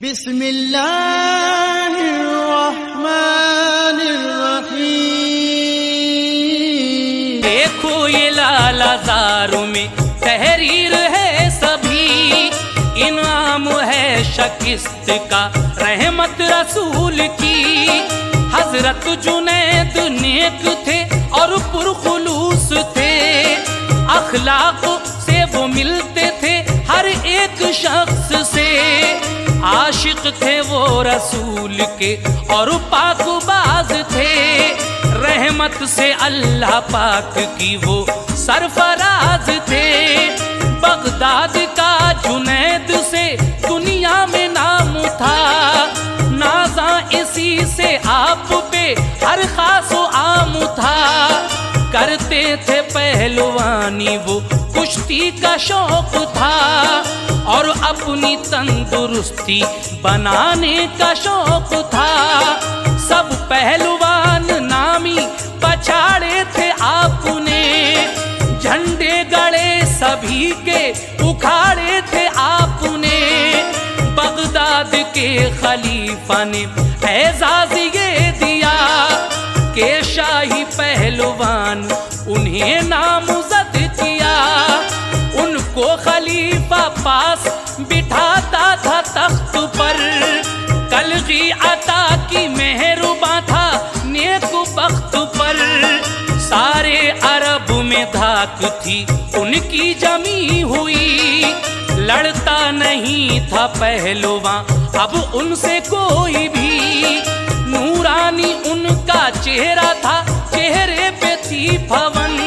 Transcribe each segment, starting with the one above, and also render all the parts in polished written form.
بسم اللہ الرحمن الرحیم۔ دیکھو یہ لالا زاروں میں تحریر ہے سبھی، انعام ہے شکست کا رحمت رسول کی۔ حضرت جنید نیک تھے اور پرخلوص تھے، اخلاق سے وہ ملتے تھے ہر ایک شخص سے۔ عاشق تھے وہ رسول کے اور پاک باز تھے، رحمت سے اللہ پاک کی وہ سرفراز تھے۔ بغداد کا جنید سے دنیا میں نام تھا، نازاں اسی سے آپ پہ ہر خاص و عام تھا۔ کرتے تھے پہلوانی وہ کشتی کا شوق تھا، اور اپنی تندرستی بنانے کا شوق تھا۔ سب پہلوان نامی پچھاڑے تھے آپ نے، جھنڈے گڑے سبھی کے اکھاڑے تھے آپ نے۔ بغداد کے خلیفہ نے اعزاز یہ دیا کہ شاہی پہلوان انہیں نامزد کیا۔ ان کو خلیفہ پاس بٹھاتا تھا تخت پر، کلغی عطا کی مہرباں تھا نیک بخت پر۔ سارے عرب میں دھاک تھی ان کی جمی ہوئی، لڑتا نہیں تھا پہلواں اب ان سے کوئی بھی۔ نورانی ان کا چہرہ تھا، چہرے پہ تھی پھون،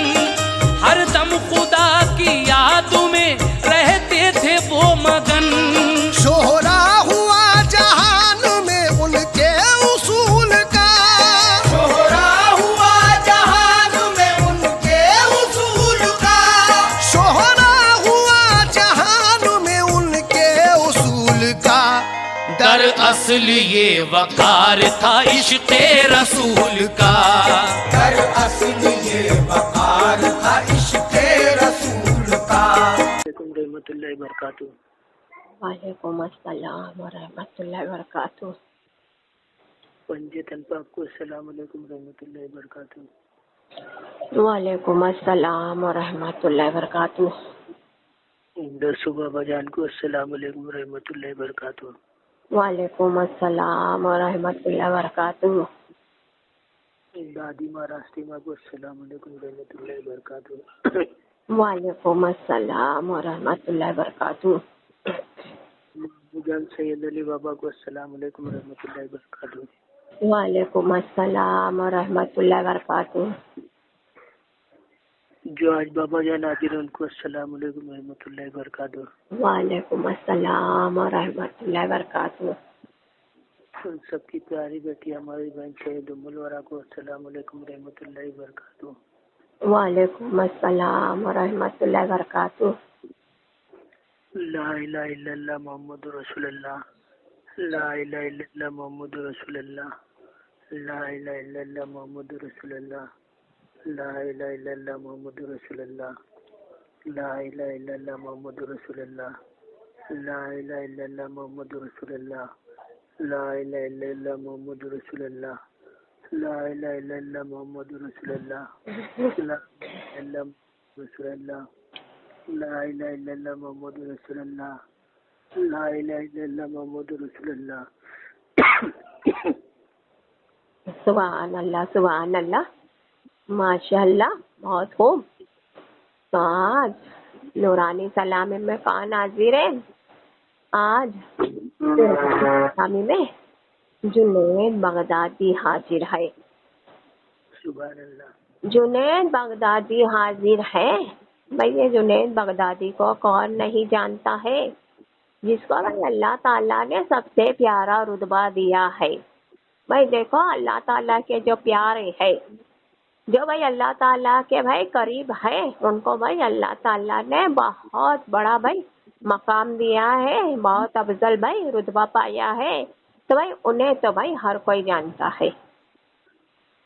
ہر دم خدا کی یادوں میں رہتے تھے وہ مگن۔ شہرا ہوا جہان میں ان کے اصول کا، شہرا ہوا جہان میں ان کے اصول کا، شہرا ہوا جہان میں ان کے اصول کا۔ دراصل یہ وقار تھا عشق رسول کا، دراصل یہ وقار تھا عشق رسول کا۔ وعلیکم رحمۃ اللہ وبرکاتہ۔ وعلیکم السلام ورحمۃ اللہ وبرکاتہ۔ پنجے تن پاک کو السلام علیکم رحمۃ اللہ وبرکاتہ۔ وعلیکم السلام ورحمۃ اللہ وبرکاتہ۔ صبح بجان کو السلام علیکم رحمۃ اللہ وبرکاتہ۔ وعلیکم السلام ورحمۃ اللہ وبرکاتہ۔ دادی ماں راستے ماں کو السلام علیکم رحمۃ اللہ وبرکاتہ۔ وعلیکم السلام ورحمۃ اللہ وبرکاتہ۔ جان سید علی بابا کو السلام علیکم رحمۃ اللہ وبرکاتہ۔ وعلیکم السلام ورحمۃ اللہ وبرکاتہ۔ جو آج بابا جان حاضر ان کو السلام علیکم رحمۃ اللہ وبرکاتہ۔ وعلیکم السلام ورحمۃ اللہ وبرکاتہ۔ ان سب کی پیاری بیٹی ہماری بہن سید ام الورا کو السلام علیکم رحمۃ اللہ وبرکاتہ۔ وعلیکم السلام ورحمۃ اللہ وبرکاتہ۔ لا الہ الا اللہ محمد رسول اللہ، لا الہ الا اللہ محمد رسول اللہ، لا الہ الا اللہ محمد رسول اللہ، لا الہ الا اللہ محمد رسول اللہ، لا الہ الا اللہ محمد رسول اللہ، لا الہ الا اللہ محمد رسول اللہ، لا الہ الا اللہ محمد رسول اللہ، لا الہ الا اللہ محمد رسول اللہ، لا الہ الا اللہ رسول اللہ، لا الہ الا اللہ محمد رسول اللہ، لا الہ الا اللہ محمد رسول اللہ۔ سبحان اللہ سبحان اللہ، ماشاء اللہ، بہت خوب۔ تو آج نورانی سلامی میں کون حاضر ہے؟ آج سلامی میں جنید بغدادی حاضر ہے۔ سبحان اللہ۔ جنید بغدادی حاضر ہے۔ بھئی یہ جنید بغدادی کو کون نہیں جانتا ہے، جس کو بھئی اللہ تعالیٰ نے سب سے پیارا رتبہ دیا ہے۔ بھئی دیکھو اللہ تعالیٰ کے جو پیارے ہے، جو بھئی اللہ تعالیٰ کے بھئی قریب ہے، ان کو بھئی اللہ تعالیٰ نے بہت بڑا بھئی مقام دیا ہے، بہت افضل بھئی رتبہ پایا ہے۔ تو بھئی انہیں تو بھئی ہر کوئی جانتا ہے،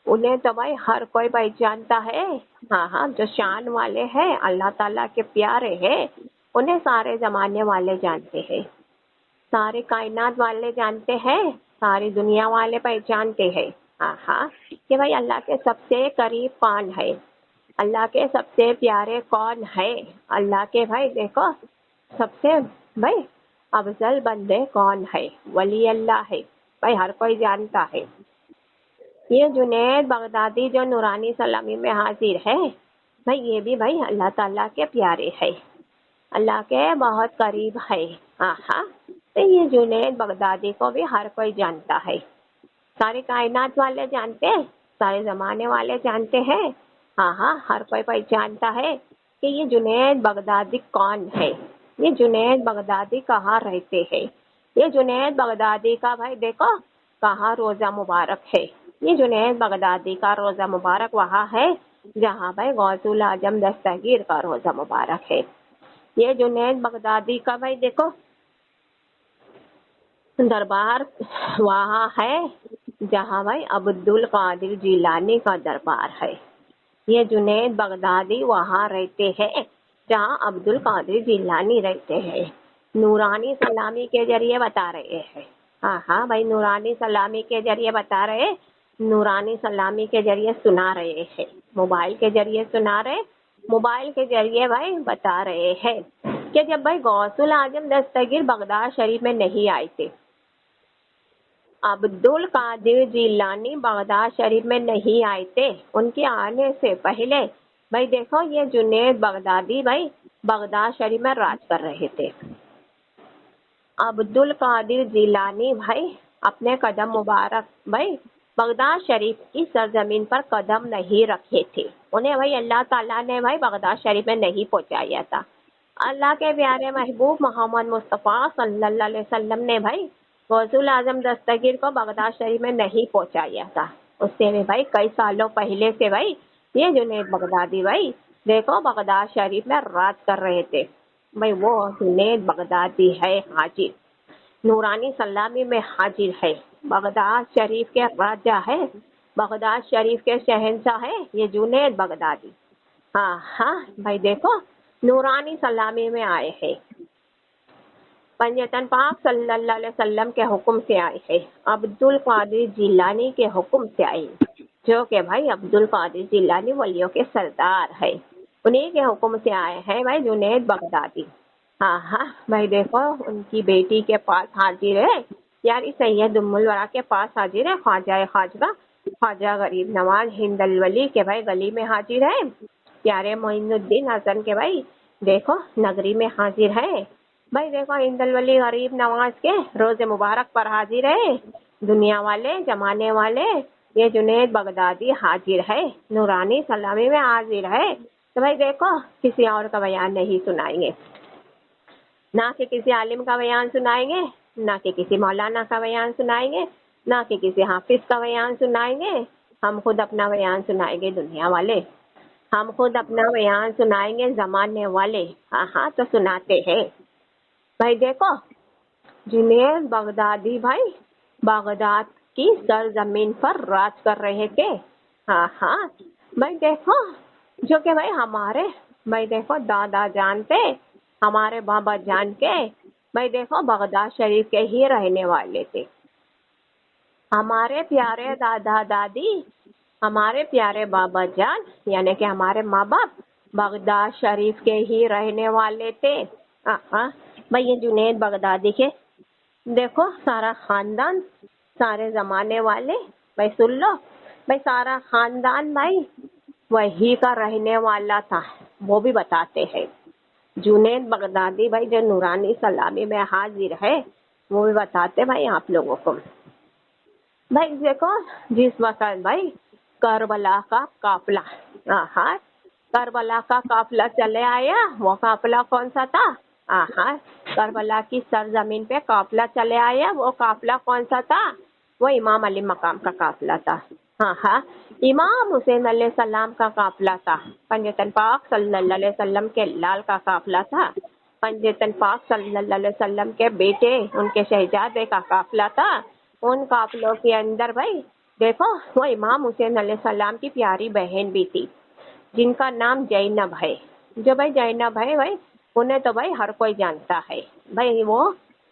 انہیں تو بھائی ہر کوئی بھائی جانتا ہے۔ ہاں جو شان والے ہیں، اللہ تعالیٰ کے پیارے ہیں، انہیں سارے زمانے والے جانتے ہیں۔ سارے کائنات والے جانتے ہیں، ساری دنیا والے پہچانتے ہیں کہ بھائی اللہ کے سب سے قریب کون ہے، اللہ کے سب سے پیارے کون ہے، اللہ کے بھائی دیکھو سب سے بھائی افضل بندے کون ہے، ولی اللہ ہے، بھائی ہر کوئی جانتا ہے۔ یہ جنید بغدادی جو نورانی سلامی میں حاضر ہے، بھائی یہ بھی بھائی اللہ تعالیٰ کے پیارے ہے، اللہ کے بہت قریب ہے۔ تو یہ جنید بغدادی کو بھی ہر کوئی جانتا ہے، سارے کائنات والے جانتے ہیں، سارے زمانے والے جانتے ہیں، ہر کوئی پہچانتا ہے کہ یہ جنید بغدادی کون ہے، یہ جنید بغدادی کہاں رہتے ہیں، یہ جنید بغدادی کا بھائی دیکھو کہاں روزہ مبارک ہے، یہ جنید بغدادی کا روزہ مبارک وہاں ہے جہاں بھائی غوث الاعظم دستگیر کا روزہ مبارک ہے۔ یہ جنید بغدادی کا بھائی دیکھو دربار وہاں ہے جہاں بھائی عبد القادر جیلانی کا دربار ہے۔ یہ جنید بغدادی وہاں رہتے ہیں جہاں عبد القادر جیلانی رہتے ہیں۔ نورانی سلامی کے ذریعے بتا رہے ہیں، بھائی نورانی سلامی کے ذریعے بتا رہے، نورانی سلامی کے ذریعے سنا رہے ہیں، موبائل کے ذریعے سنا رہے، موبائل کے ذریعے بھائی بتا رہے ہیں کہ جب بھائی غوث الاعظم دستگیر بغداد شریف میں نہیں آئے تھے، عبد القادر جیلانی بغداد شریف میں نہیں آئے تھے، ان کے آنے سے پہلے بھائی دیکھو یہ جنید بغدادی بھائی بغداد شریف میں راج کر رہے تھے۔ عبد القادر جیلانی بھائی اپنے قدم مبارک بھائی بغداد شریف کی سرزمین پر قدم نہیں رکھے تھے، انہیں بھائی اللہ تعالیٰ نے بھائی بغداد شریف میں نہیں پہنچایا تھا۔ اللہ کے پیارے محبوب محمد مصطفیٰ صلی اللہ علیہ وسلم نے بھائی غوث الاعظم دستگیر کو بغداد شریف میں نہیں پہنچایا تھا، اس سے بھی بھائی کئی سالوں پہلے سے بھائی یہ جنید بغدادی بھائی دیکھو بغداد شریف میں راج کر رہے تھے، بھائی وہ جنید بغدادی ہے حاجی، نورانی سلامی میں حاضر ہے، بغداد شریف کے راجہ ہے، بغداد شریف کے شہنشاہ ہے یہ جنید بغدادی۔ بھائی دیکھو نورانی سلامی میں آئے ہیں، پنجتن پاک صلی اللہ علیہ وسلم کے حکم سے آئے ہیں، عبد القادر جیلانی کے حکم سے آئے، جو کہ بھائی عبد القادر جیلانی ولیوں کے سردار ہے، انہی کے حکم سے آئے ہیں بھائی جنید بغدادی۔ بھائی دیکھو ان کی بیٹی کے پاس حاضر ہے، یاری سید ام الورا کے پاس حاضر ہے، خواجہ خواجہ خواجہ غریب نواز ہند الولی کے بھائی گلی میں حاضر ہے، پیارے معین الدین حسن کے بھائی دیکھو نگری میں حاضر ہے، بھائی دیکھو ہند الولی غریب نواز کے روز مبارک پر حاضر ہے، دنیا والے زمانے والے یہ جنید بغدادی حاضر ہے، نورانی سلامی میں حاضر ہے، تو بھائی دیکھو کسی اور کا بیان نہیں سنائیں گے، نہ کہ کسی عالم کا بیان سنائیں گے، نہ کہ کسی مولانا کا بیان سنائیں گے، نہ کہ کسی حافظ کا بیان سنائیں گے، ہم خود اپنا بیان سنائیں گے دنیا والے، ہم خود اپنا بیان سنائیں گے زمانے والے، تو سناتے ہیں۔ بھائی دیکھو جنید بغدادی بھائی بغداد کی سرزمین پر راج کر رہے تھے، بھائی دیکھو جو کہ بھائی ہمارے بھائی دیکھو دادا جان تھے، ہمارے بابا جان کے بھائی دیکھو بغداد شریف کے ہی رہنے والے تھے، ہمارے پیارے دادا دادی ہمارے پیارے بابا جان یعنی کہ ہمارے ماں باپ بغداد شریف کے ہی رہنے والے تھے۔ بھائی یہ جنید بغدادی کے دیکھو سارا خاندان، سارے زمانے والے بھائی سن لو، بھائی سارا خاندان بھائی وہی کا رہنے والا تھا، وہ بھی بتاتے ہیں۔ جنید بغدادی بھائی جو نورانی سلامی میں حاضر ہے وہ بھی بتاتے بھائی آپ لوگوں کو۔ بھائی دیکھو جس وقت بھائی کربلا کا قافلہ کربلا کا قافلہ چلے آیا، وہ قافلہ کون سا تھا؟ کربلا کی سرزمین پہ قافلہ چلے آیا، وہ قافلہ کون سا تھا؟ وہ امام علی مقام کا قافلہ تھا، امام حسین علیہ السلام کا قافلہ تھا، پنجتن پاک صلی اللہ علیہ وسلم کے لال کا قافلہ تھا، پنجتن پاک صلی اللہ علیہ وسلم کے بیٹے ان کے شہزادے کا قافلہ تھا، ان قافلوں کے اندر بھائی دیکھو وہ امام حسین علیہ السلام کی پیاری بہن بھی تھی جن کا نام زینب ہے، جو بھائی زینب ہے بھائی انہیں تو بھائی ہر کوئی جانتا ہے، بھائی وہ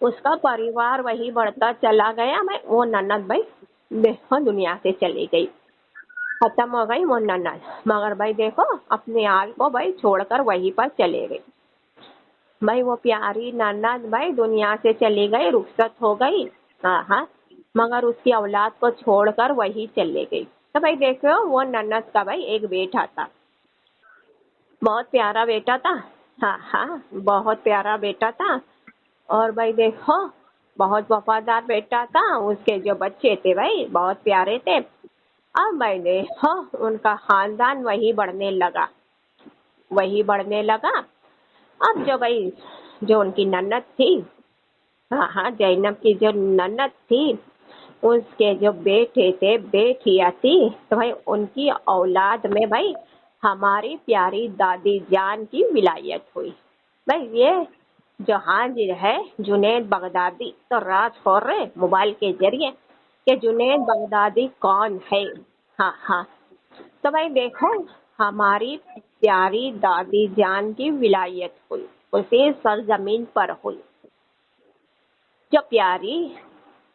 اس کا پریوار وہی بڑھتا چلا گیا بھائی. وہ نند بھائی دیکھو دنیا سے چلی گئی, ختم ہو گئی وہ نند. مگر بھائی دیکھو اپنے آل کو بھائی چھوڑ کر وہیں پر چلے گئی. بھائی وہ پیاری نند بھائی دنیا سے چلی گئی, رخصت ہو گئی. ہاں مگر اس کی اولاد کو چھوڑ کر وہی چلے گئی. تو بھائی دیکھو وہ نند کا بھائی ایک بیٹا تھا, بہت پیارا بیٹا تھا. ہاں بہت پیارا بیٹا تھا. اور بھائی دیکھو بہت وفادار بیٹا تھا. اس کے جو بچے تھے بھائی بہت پیارے تھے. اب بھائی دیکھو ان کا خاندان وہی بڑھنے لگا. اب جو بھائی جو ان کی نند تھی, ہاں زینب کی جو نند تھی, اس کے جو بیٹے تھے بیٹیاں تھی, تو بھائی ان کی اولاد میں بھائی ہماری پیاری دادی جان کی ولایت ہوئی. بھائی یہ جو حاضر ہے جنید بغدادی, تو راز کھول رہے موبائل کے ذریعے کہ جنید بغدادی کون ہے. ہاں تو بھائی دیکھو ہماری پیاری دادی جان کی ولایت ہوئی, اسی سرزمین پر ہوئی. جو پیاری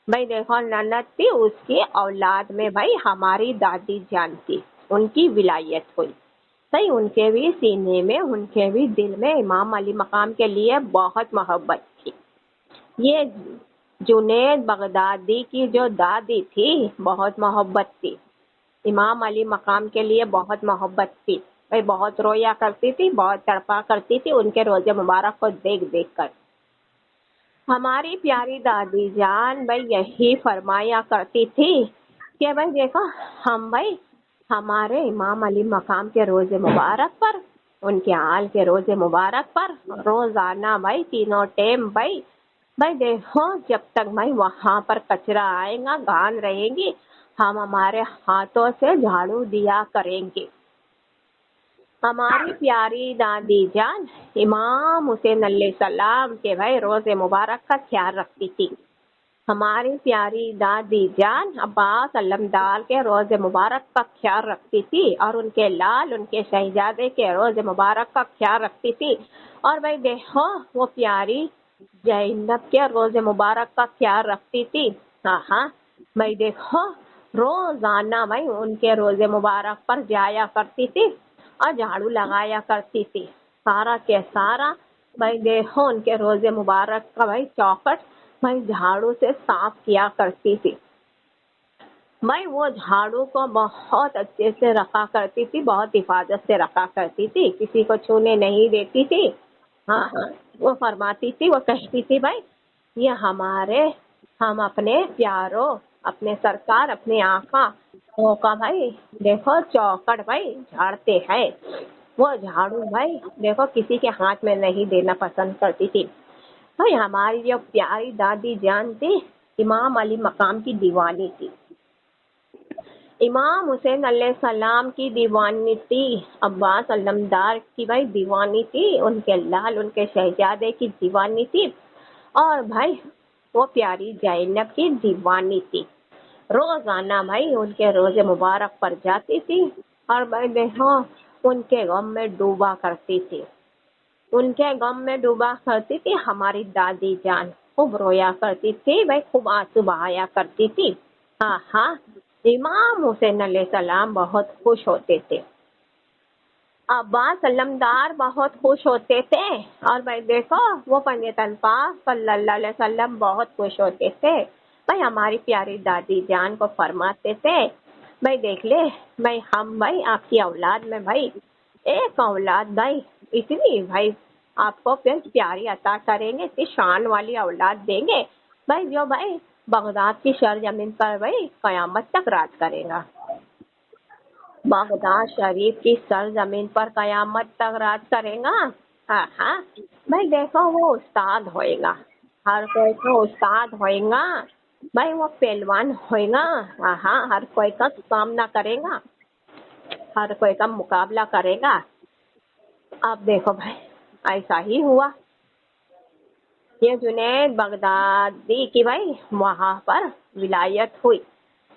بھائی دیکھو نند تھی, اس کی اولاد میں بھائی ہماری دادی جان تھی, ان کی ولایت ہوئی. بھائی ان کے بھی سینے میں, ان کے بھی دل میں امام علی مقام کے لیے بہت محبت تھی. یہ جنید بغدادی کی جو دادی تھی بہت محبت تھی, امام علی مقام کے لیے بہت محبت تھی. بھائی بہت رویا کرتی تھی, بہت تڑپا کرتی تھی ان کے روزے مبارک کو دیکھ دیکھ کر. ہماری پیاری دادی جان بھائی یہی فرمایا کرتی تھی کہ بھائی دیکھو ہم بھائی ہمارے امام علی مقام کے روزے مبارک پر, ان کے آل کے روزے مبارک پر روزانہ بھائی تینوں ٹائم بھائی دیکھو جب تک بھائی وہاں پر کچرا آئے گا, گان رہے گی, ہم ہمارے ہاتھوں سے جھاڑو دیا کریں گے. ہماری پیاری دادی جان امام حسین علیہ السلام کے بھائی روزے مبارک کا خیال رکھتی تھی. ہماری پیاری دادی جان عباس علمدار کے روزے مبارک کا خیال رکھتی تھی, اور ان کے لال ان کے شہزادے کے روزے مبارک کا خیال رکھتی تھی. اور بھائی دیکھو وہ پیاری زینب کے روزے مبارک کا خیال رکھتی تھی. ہاں بھائی دیکھو روزانہ بھائی ان کے روزے مبارک پر جایا کرتی تھی اور جھاڑو لگایا کرتی تھی. سارا کے سارا بھائی دیکھو ان کے روزے مبارک کا بھائی چوکٹ بھائی جھاڑو سے صاف کیا کرتی تھی. بھائی وہ جھاڑو کو بہت اچھے سے رکھا کرتی تھی, بہت حفاظت سے رکھا کرتی تھی, کسی کو چھونے نہیں دیتی تھی. ہاں وہ فرماتی تھی, وہ کہتی تھی بھائی یہ ہم اپنے پیاروں, اپنے سرکار, اپنے آقا کا بھائی دیکھو چوکٹ بھائی جھاڑتے ہیں. وہ جھاڑو بھائی دیکھو کسی کے ہاتھ میں نہیں دینا پسند کرتی تھی. بھائی ہماری جو پیاری دادی جان تھی امام علی مقام کی دیوانی تھی, امام حسین علیہ السلام کی دیوانی تھی, عباس علمدار کی بھائی دیوانی تھی, ان کے لال ان کے شہزادے کی دیوانی تھی, اور بھائی وہ پیاری زینب کی دیوانی تھی. روزانہ بھائی ان کے روزے مبارک پر جاتی تھی, اور بھائی دیکھو ان کے غم میں ڈوبا کرتی تھی, ہماری دادی جان خوب رویا کرتی تھی بھائی, خوب آنسو بہایا کرتی تھی. ہاں امام حسین علیہ السلام بہت خوش ہوتے تھے, عباس علمدار بہت خوش ہوتے تھے, اور بھائی دیکھو وہ پنجتن پاک صلی اللہ علیہ وسلم بہت خوش ہوتے تھے. بھائی ہماری پیاری دادی جان کو فرماتے تھے بھائی دیکھ لے بھائی ہم بھائی آپ کی اولاد میں بھائی ایک اولاد بھائی اتنی بھائی آپ کو پھر پیاری عطا کریں گے, اتنی شان والی اولاد دیں گے بھائی جو بھائی بغداد کی سرزمین پر بھائی قیامت تک راج کرے گا. بغداد شریف کی سرزمین پر قیامت تک راج کرے گا. ہاں بھائی دیکھو وہ استاد ہوئے گا, ہر کوئی کا استاد ہوئے گا بھائی, وہ پہلوان ہوئے گا. ہاں ہر کوئی کا سامنا کرے گا, ہر کوئی کا مقابلہ کرے گا. اب دیکھو بھائی ایسا ہی ہوا. یہ جنید بغدادی کی بھائی وہاں پر ولایت ہوئی.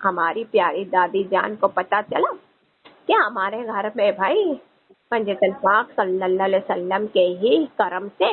ہماری پیاری دادی جان کو پتا چلا کہ ہمارے گھر میں بھائی پنجتن پاک صلی اللہ علیہ وسلم کے ہی کرم سے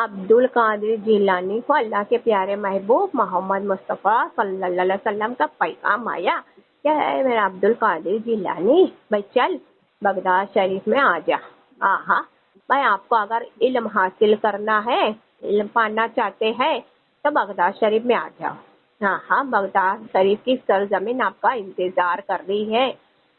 عبد القادر جیلانی کو اللہ کے پیارے محبوب محمد مصطفیٰ صلی اللہ علیہ وسلم کا پیغام آیا کہ اے میرا عبد القادر جیلانی بھائی چل بغداد شریف میں آ جا. ہاں بھائی آپ کو اگر علم حاصل کرنا ہے، علم پانا چاہتے ہیں تو بغداد شریف میں آ جاؤ. ہاں بغداد شریف کی سرزمین آپ کا انتظار کر رہی ہے،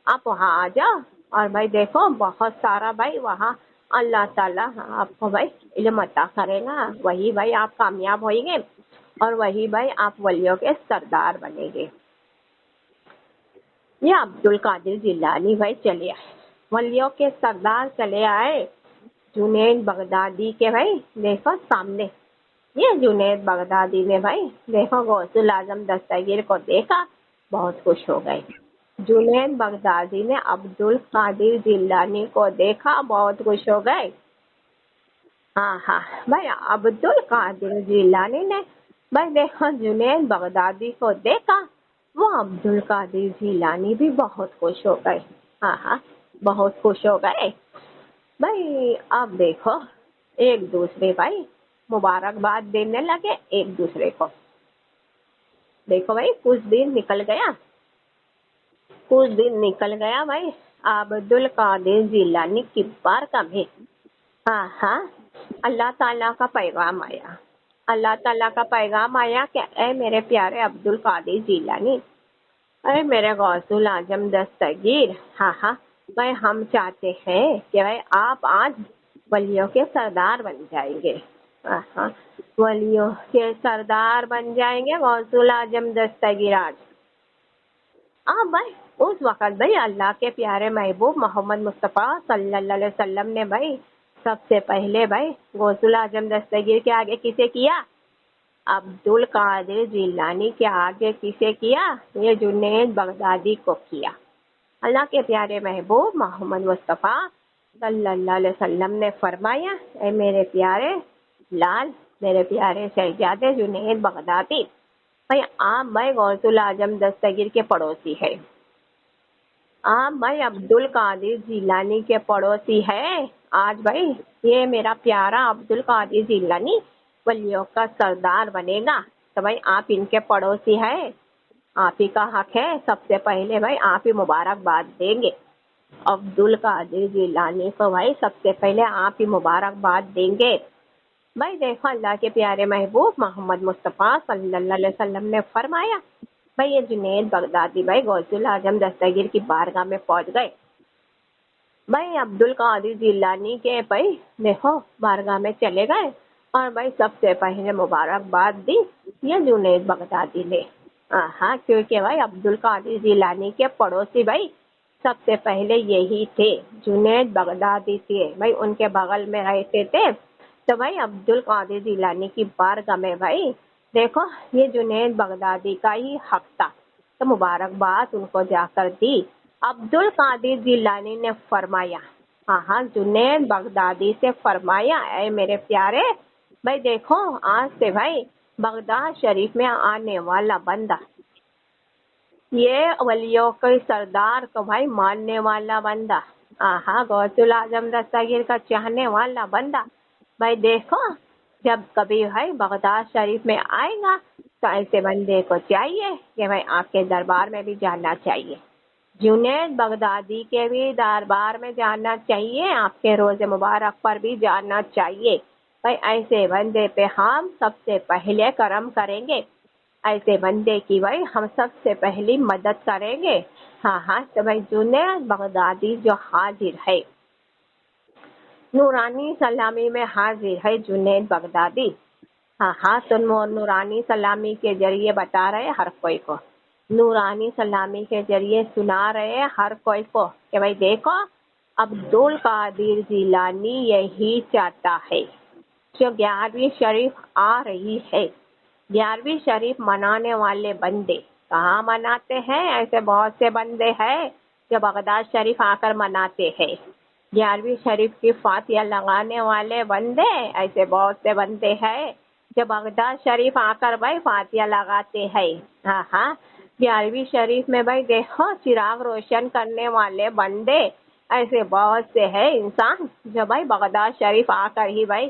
آپ وہاں آ جاؤ. اور بھائی دیکھو بہت سارا بھائی وہاں اللہ تعالیٰ آپ کو بھائی علم عطا کرے گا، وہی بھائی آپ کامیاب ہوئیں گے اور وہی بھائی آپ ولیوں کے سردار بنیں گے. یہ عبد القادر جیلانی بھائی چلے آئے، ولیوں کے سردار چلے آئے جنید بغدادی کے بھائی دیکھو سامنے. یہ جنید بغدادی نے بھائی دیکھو غوث الاعظم دستگیر کو دیکھا، بہت خوش ہو گئے. جنید بغدادی نے عبد القادر جیلانی کو دیکھا، بہت خوش ہو گئے. ہاں بھائی عبد القادر جیلانی نے بھائی دیکھو جنید بغدادی کو دیکھا، وہ عبد القادر جیلانی بھی بہت خوش ہو گئے. ہاں بہت خوش ہو گئے. بھائی اب دیکھو ایک دوسرے بھائی مبارکباد دینے لگے ایک دوسرے کو. دیکھو بھائی کچھ دن نکل گیا بھائی عبد القادر جیلانی کی بار کا بھی ہاں اللہ تعالیٰ کا پیغام آیا. اللہ تعالیٰ کا پیغام آیا کہ اے میرے پیارے عبد القادر جیلانی، اے میرے غوث الاعظم دستگیر، ہاں بھائی ہم چاہتے ہیں کہ بھائی آپ آج ولیوں کے سردار بن جائیں گے. ہاں ولیوں کے سردار بن جائیں گے غوث الاعظم دستگیر آج. بھائی اس وقت بھائی اللہ کے پیارے محبوب محمد مصطفیٰ صلی اللہ علیہ وسلم نے بھائی سب سے پہلے بھائی غوث الاعظم دستگیر کے آگے کسے کیا؟ عبد القادر جیلانی کے آگے کسے کیا؟ یہ جنید بغدادی کو کیا. اللہ کے پیارے محبوب محمد مصطفیٰ صلی اللہ علیہ وسلم نے فرمایا اے میرے پیارے لال، میرے پیارے شہزادے جنید بغدادی، بھائی آپ بھائی غوث الاعظم دستگیر کے پڑوسی ہے، آپ بھائی عبد القادر جیلانی کے پڑوسی ہے. آج بھائی یہ میرا پیارا عبد القادر جیلانی ولیوں کا سردار بنے گا، تو بھائی آپ ان کے پڑوسی ہیں، آپ ہی کا حق ہے سب سے پہلے بھائی آپ ہی مبارکباد دیں گے. عبد القادر جیلانی کو بھائی سب سے پہلے آپ ہی مبارکباد دیں گے. بھائی دیکھو اللہ کے پیارے محبوب محمد مصطفیٰ صلی اللہ علیہ وسلم نے فرمایا بھائی یہ جنید بغدادی بھائی غوث الاعظم دستگیر کی بارگاہ میں پہنچ گئے. بھائی عبد القادر جیلانی کے بھائی دیکھو بارگاہ میں چلے گئے اور بھائی سب سے پہلے مبارکباد دی یہ جنید بغدادی نے. کیونکہ بھائی عبد القادر جیلانی کے پڑوسی بھائی سب سے پہلے یہی تھے، جنید بغدادی تھے بھائی، ان کے بغل میں رہتے تھے. تو بھائی عبد القادر جیلانی کی بارگاہ میں بھائی دیکھو یہ جنید بغدادی کا ہی حق تھا، تو مبارکباد ان کو جا کر دی. عبد القادر جیلانی نے فرمایا جنید بغدادی سے فرمایا اے میرے پیارے بھائی دیکھو آج سے بھائی بغداد شریف میں آنے والا بندہ، یہ ولیوں کے سردار کو بھائی ماننے والا بندہ، غوث الاعظم دستگیر کا چاہنے والا بندہ، بھائی دیکھو جب کبھی بھائی بغداد شریف میں آئے گا تو ایسے بندے کو چاہیے کہ بھائی آپ کے دربار میں بھی جانا چاہیے، جنید بغدادی کے بھی دربار میں جانا چاہیے، آپ کے روز مبارک پر بھی جانا چاہیے. بھائی ایسے بندے پہ ہم سب سے پہلے کرم کریں گے، ایسے بندے کی بھائی ہم سب سے پہلی مدد کریں گے. تو بھائی جنید بغدادی جو حاضر ہے، نورانی سلامی میں حاضر ہے جنید بغدادی. تو نورانی سلامی کے ذریعے بتا رہے ہر کوئی کو، نورانی سلامی کے ذریعے سنا رہے ہر کوئی کو کہ بھائی دیکھو عبد القادر جیلانی یہی چاہتا ہے. جو 11ویں شریف آ رہی ہے، 11ویں شریف منانے والے بندے کہاں مناتے ہیں؟ ایسے بہت سے بندے ہیں جو بغداد شریف آ کر مناتے ہیں. 11ویں شریف کی فاتحہ لگانے والے بندے ایسے بہت سے بندے ہیں جو بغداد شریف آ کر بھائی فاتحہ لگاتے ہیں. 11ویں شریف میں بھائی دیکھو چراغ روشن کرنے والے بندے ایسے بہت سے ہیں انسان جو بھائی بغداد شریف آ کر ہی بھائی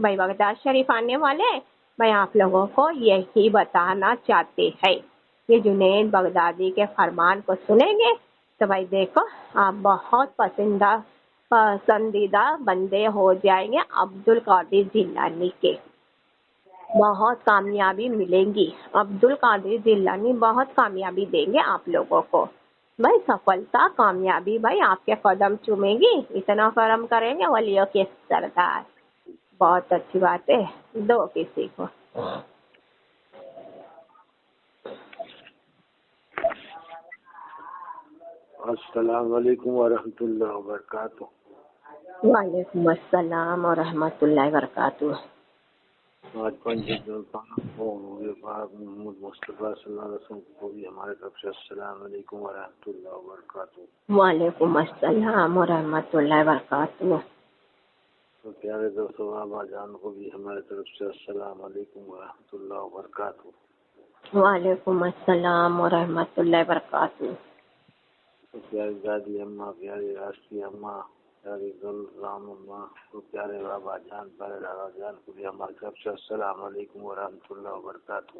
بھائی بغداد شریف آنے والے میں آپ لوگوں کو یہی بتانا چاہتے ہیں کہ جنید بغدادی کے فرمان کو سنیں گے تو بھائی دیکھو آپ بہت پسندیدہ بندے ہو جائیں گے عبد القادر جیلانی کے، بہت کامیابی ملیں گی، عبد القادر جیلانی بہت کامیابی دیں گے آپ لوگوں کو، بھائی سفلتا کامیابی بھائی آپ کے قدم چومے گی، اتنا کرم کریں گے ولیوں کے سردار، بہت اچھی بات ہے، دو کسی کو۔ السلام علیکم ورحمۃ اللہ وبرکاتہ۔ وعلیکم السلام ورحمۃ اللہ وبرکاتہ۔ آج محمد مصطفیٰ صلی اللہ علیہ وسلم کو بھی ہمارے طرف سے السلام علیکم ورحمۃ اللہ وبرکاتہ۔ وعلیکم السلام ورحمۃ اللہ وبرکاتہ۔ تو پیارے دوستوں بابا جان کو بھی ہمارے طرف سے السلام علیکم ورحمۃ اللہ وبرکاتہ۔ وعلیکم السلام ورحمۃ اللہ وبرکاتہ۔ تو پیاری دادی اماں، پیاری راشٹری اماں، پیاری رام اماں، تو پیارے بابا جان، پیارے دادا جان کو بھی ہماری طرف سے السلام علیکم ورحمۃ اللہ وبرکاتہ۔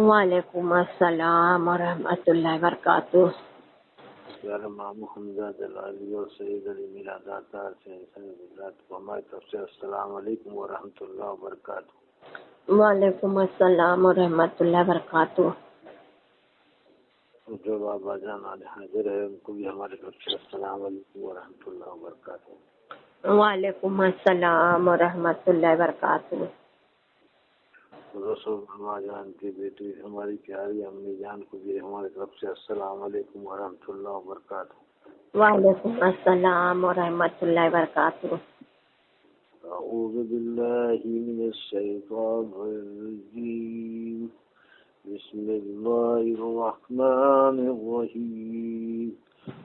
وعلیکم السلام ورحمۃ اللہ وبرکاتہ۔ پیارے ماموں حمزہ جلالی اور سید علی میراد آتار سے گجرات کو ہماری طرف سے السلام علیکم ورحمۃ اللہ وبرکاتہ۔ وعلیکم السلام ورحمۃ اللہ وبرکاتہ۔ جو بابا جان آج حاضر ہے ان کو بھی ہماری طرف سے السلام علیکم ورحمۃ اللہ وبرکاتہ۔ وعلیکم السلام ورحمۃ اللہ وبرکاتہ۔ رسول بابا جان کی بیٹی ہماری پیاری امی جان کو بھی ہماری طرف سے السلام علیکم ورحمۃ اللہ وبرکاتہ۔ وعلیکم السلام ورحمۃ اللہ وبرکاتہ۔ اعوذ باللہ من الشیطان الرجیم، بسم اللہ الرحمن الرحیم،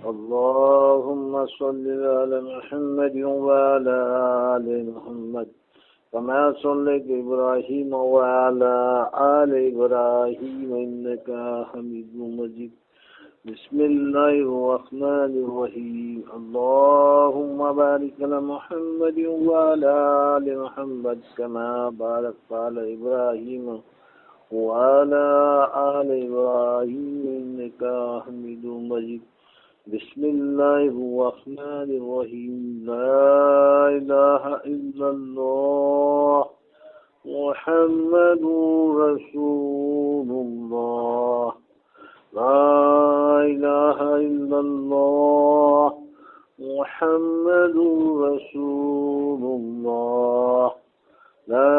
اللہم صل علی محمد وعلی آل محمد كما صليت إبراهيم وعلى آل إبراهيم إنك حميد مجيد، بسم الله الرحمن الرحيم، اللهم بارك على محمد وعلى آل محمد كما باركت على إبراهيم وعلى آل إبراهيم إنك حميد مجيد، بسم الله الرحمن الرحيم، لا إله إلا الله محمد رسول الله، لا إله إلا الله محمد رسول الله، لا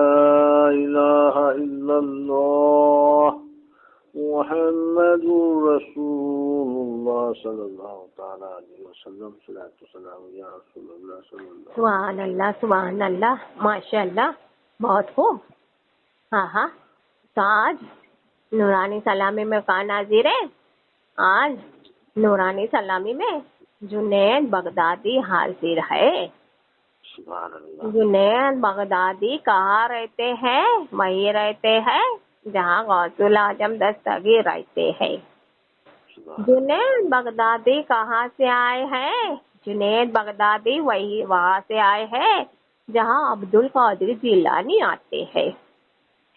إله إلا الله محمد رسول اللہ صلی اللہ تعالی علیہ وسلم، صلاۃ و سلام یا رسول اللہ صلی اللہ۔ سبحان اللہ، سبحان اللہ، ماشاء اللہ، بہت خوب۔ ہاں ہاں، تو آج نورانی سلامی میں کہاں حاضر ہے؟ آج نورانی سلامی میں جنید بغدادی حاضر ہے۔ سبحان اللہ۔ جنید بغدادی کہاں رہتے ہیں؟ وہی رہتے ہیں جہاں غوث الاعظم دستگیر رہتے ہیں۔ جنید بغدادی کہاں سے آئے ہیں؟ جنید بغدادی وہاں سے آئے ہیں جہاں عبد القادر جیلانی آتے ہیں۔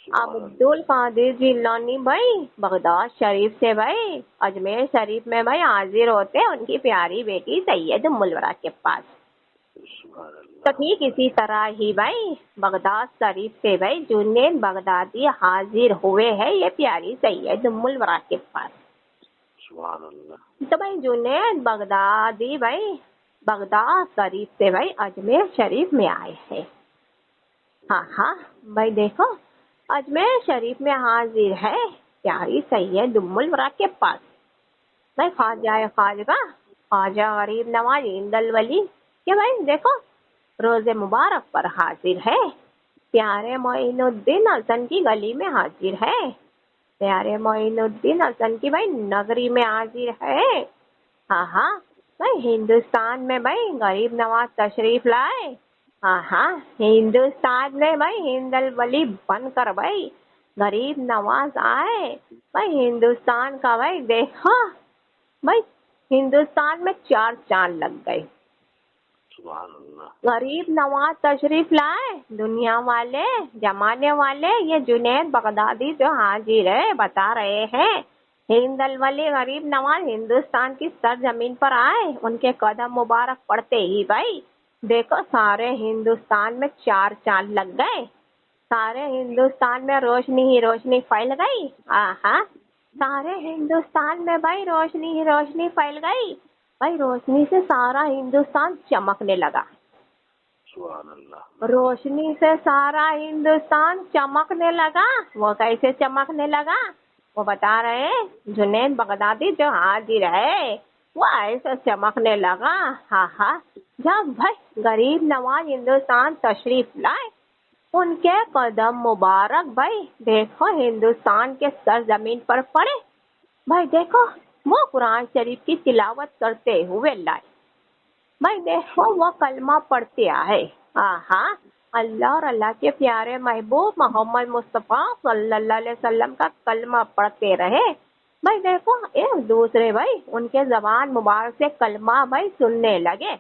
عبد القادر جیلانی بھائی بغداد شریف سے بھائی اجمیر شریف میں بھائی حاضر ہوتے ہیں ان کی پیاری بیٹی سید ام الورا کے پاس۔ تو ٹھیک اسی طرح ہی بھائی بغداد شریف سے بھائی جنید بغدادی حاضر ہوئے ہیں یہ پیاری سید ام الورا کے پاس۔ سبحان اللہ۔ تو بھائی جنید بغدادی بھائی بغداد شریف سے بھائی اجمیر شریف میں آئے ہیں۔ ہاں ہاں بھائی دیکھو اجمیر شریف میں حاضر ہے پیاری سید ام الورا کے پاس۔ بھائی خواجہ غریب نواز ہند الولی کہ بھائی دیکھو روز مبارک پر حاضر ہے، پیارے معین الدین حسن کی گلی میں حاضر ہے، پیارے معین الدین حسن کی بھائی نگری میں حاضر ہے۔ ہاں ہاں بھائی ہندوستان میں بھائی غریب نواز تشریف لائے۔ ہاں ہاں ہندوستان میں بھائی ہند الولی بن کر بھائی غریب نواز آئے۔ بھائی ہندوستان کا بھائی دیکھو بھائی ہندوستان میں 4 چاند لگ گئے۔ سبحان اللہ. غریب نواز تشریف لائے. دنیا والے زمانے والے یہ جنید بغدادی جو حاضر ہے بتا رہے ہیں ہند الولی غریب نواز ہندوستان کی سرزمین پر آئے. ان کے قدم مبارک پڑتے ہی بھائی دیکھو سارے ہندوستان میں 4 چاند لگ گئے. سارے ہندوستان میں روشنی ہی روشنی پھیل گئی. آہا سارے ہندوستان میں بھائی روشنی ہی روشنی پھیل گئی. بھائی روشنی سے سارا ہندوستان چمکنے لگا. سبحان اللہ. روشنی سے سارا ہندوستان چمکنے لگا. وہ کیسے چمکنے لگا وہ بتا رہے جنید بغدادی جو حاضر ہے وہ ایسے چمکنے لگا. ہاں ہاں جب بھائی غریب نواز ہندوستان تشریف لائے ان کے قدم مبارک بھائی دیکھو ہندوستان کے سرزمین پر پڑے. بھائی دیکھو وہ قرآن شریف کی تلاوت کرتے ہوئے لائے. بھائی دیکھو وہ کلمہ پڑھتے آئے. ہاں اللہ اور اللہ کے پیارے محبوب محمد مصطفیٰ صلی اللہ علیہ وسلم کا کلمہ پڑھتے رہے. بھائی دیکھو ایک دوسرے بھائی ان کے زبان مبارک سے کلمہ بھائی سننے لگے.